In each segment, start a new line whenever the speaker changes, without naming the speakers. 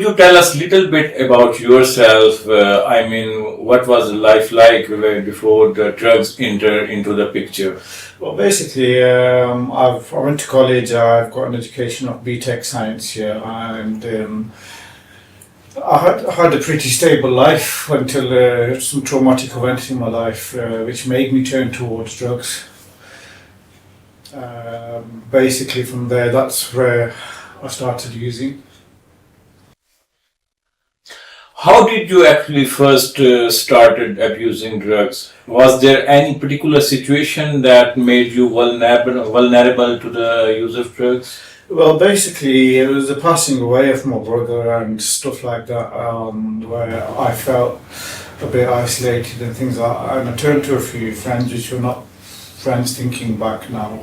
you tell us a little bit about yourself? What was life like before the drugs enter into the picture?
Well, basically, I went to college. I've got an education of BTech Science here, and I had a pretty stable life until some traumatic events in my life, which made me turn towards drugs. Basically, from there, that's where I started using.
How did you actually first started abusing drugs? Was there any particular situation that made you vulnerable to the use of drugs?
Well, basically, it was the passing away of my brother and stuff like that, where I felt a bit isolated and things like that. And I turned to a few friends, which were not friends thinking back now.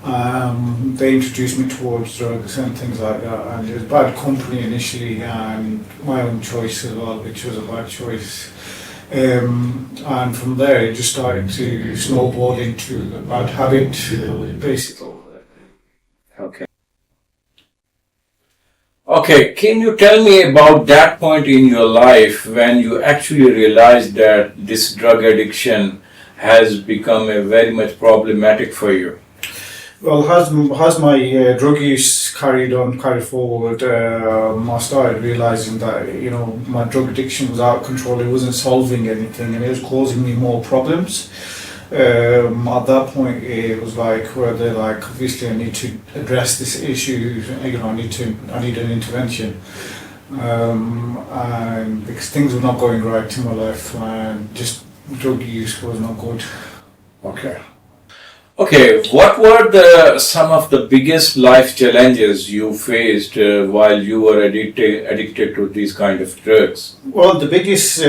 They introduced me towards drugs and things like that, and it was bad company initially and my own choice as well, which was a bad choice. And from there it just started to snowball into a bad habit, basically.
Okay, can you tell me about that point in your life when you actually realized that this drug addiction has become a very much problematic for you?
Well, as my drug use carried forward, I started realizing that my drug addiction was out of control. It wasn't solving anything, and it was causing me more problems. At that point, it was obviously I need to address this issue. I need an intervention, and because things were not going right in my life, and just drug use was not good.
Okay, what were some of the biggest life challenges you faced while you were addicted to these kind of drugs?
Well, the biggest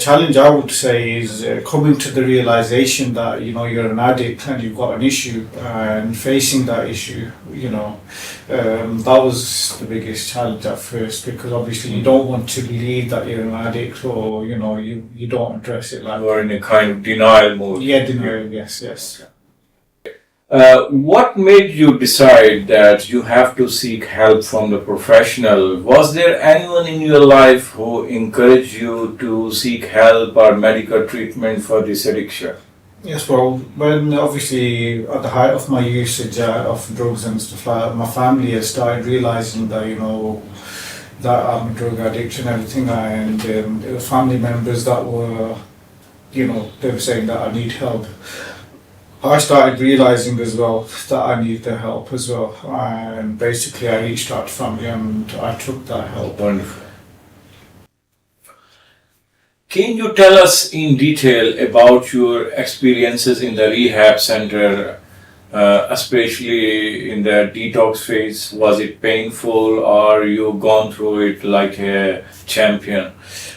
challenge I would say is coming to the realization that you're an addict and you've got an issue, and facing that issue. That was the biggest challenge at first, because obviously you don't want to believe that you're an addict, or you don't address it like.
Or in a kind of denial mode.
Yeah, denial. Yes.
What made you decide that you have to seek help from the professional? Was there anyone in your life who encouraged you to seek help or medical treatment for this addiction?
Yes, well, when obviously at the height of my usage of drugs and stuff like that, my family has started realizing that that I'm a drug addict and everything, and there were family members that were, they were saying that I need help. I started realizing as well that I need the help as well, and basically I reached out to family and I took that help.
Wonderful. Can you tell us in detail about your experiences in the rehab center, especially in the detox phase? Was it painful, or you gone through it like a champion?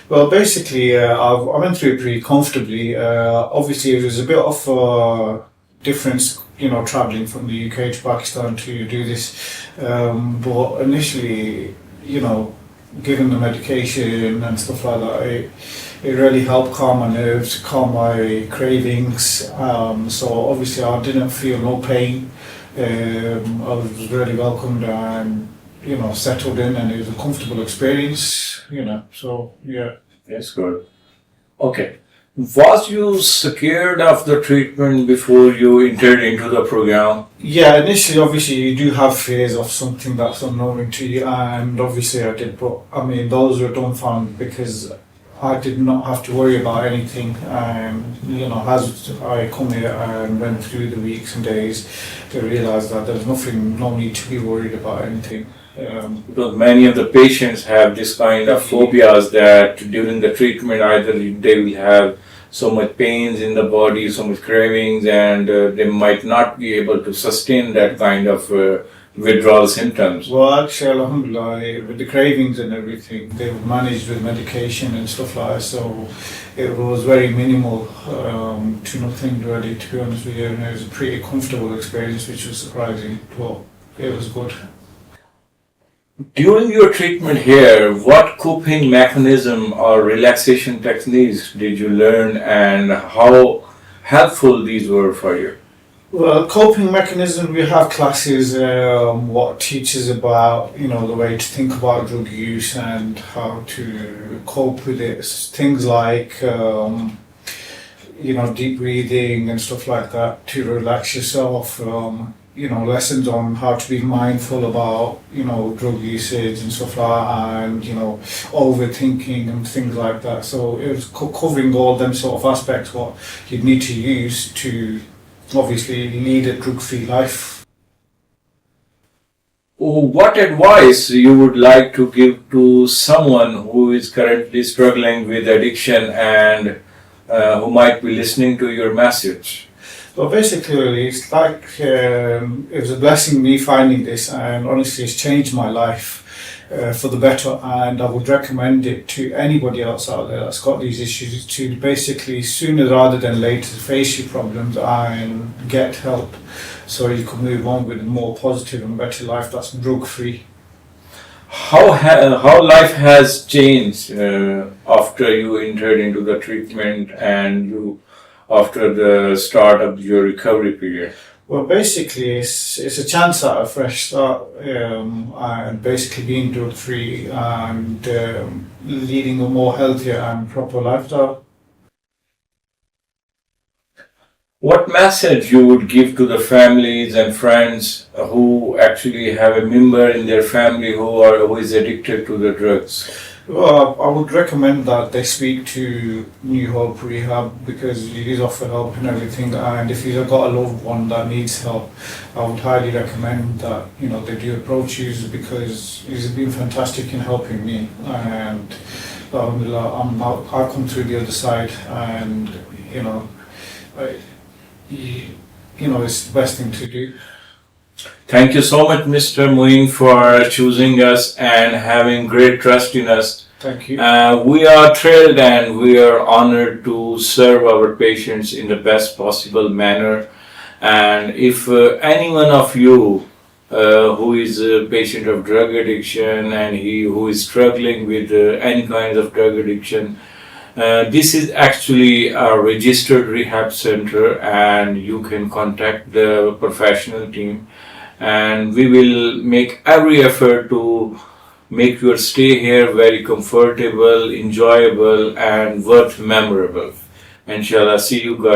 Well, basically, I went through it pretty comfortably. Obviously, it was a bit of difference, traveling from the UK to Pakistan to do this. But initially, given the medication and stuff like that, it really helped calm my nerves, calm my cravings. So obviously, I didn't feel no pain. I was really welcomed and settled in, and it was a comfortable experience. So yeah.
That's good. Okay. Was you scared of the treatment before you entered into the program?
Yeah, initially, obviously, you do have fears of something that's unknown to you, and obviously I did, but those were dumbfounded because I did not have to worry about anything. As I come here and went through the weeks and days, I realised that there's no need to be worried about anything.
Because many of the patients have this kind of phobias that during the treatment either they will have so much pains in the body, so much cravings, and they might not be able to sustain that kind of withdrawal symptoms.
Well, actually, alhamdulillah, with the cravings and everything, they were managed with medication and stuff like that, so it was very minimal to nothing really, to be honest with you, and it was a pretty comfortable experience, which was surprising, but it was good.
During your treatment here, what coping mechanism or relaxation techniques did you learn, and how helpful these were for you?
Well, coping mechanism, we have classes what teaches about, the way to think about drug use and how to cope with it. Things like, deep breathing and stuff like that to relax yourself. Lessons on how to be mindful about, drug usage and stuff like that, and, overthinking and things like that. So it was covering all them sort of aspects what you'd need to use to obviously lead a drug-free life.
What advice you would like to give to someone who is currently struggling with addiction and who might be listening to your message?
Well, basically, it's like it was a blessing me finding this, and honestly, it's changed my life for the better. And I would recommend it to anybody else out there that's got these issues to basically sooner rather than later face your problems and get help, so you can move on with a more positive and better life that's drug-free.
How life has changed after you entered into the treatment and after the start of your recovery period?
Well, basically, it's a chance at a fresh start, and basically being drug-free and leading a more healthier and proper lifestyle.
What message you would give to the families and friends who actually have a member in their family who is addicted to the drugs?
Well, I would recommend that they speak to New Hope Rehab, because it is offer help and everything. And if you've got a loved one that needs help, I would highly recommend that they do approach you, because he's been fantastic in helping me. And I've come through the other side, and it's the best thing to do.
Thank you so much, Mr. Moin, for choosing us and having great trust in us.
Thank you.
We are thrilled and we are honored to serve our patients in the best possible manner. And if any one of you who is a patient of drug addiction and who is struggling with any kind of drug addiction, this is actually a registered rehab center, and you can contact the professional team, and we will make every effort to make your stay here very comfortable, enjoyable, and worth memorable. Inshallah, see you guys.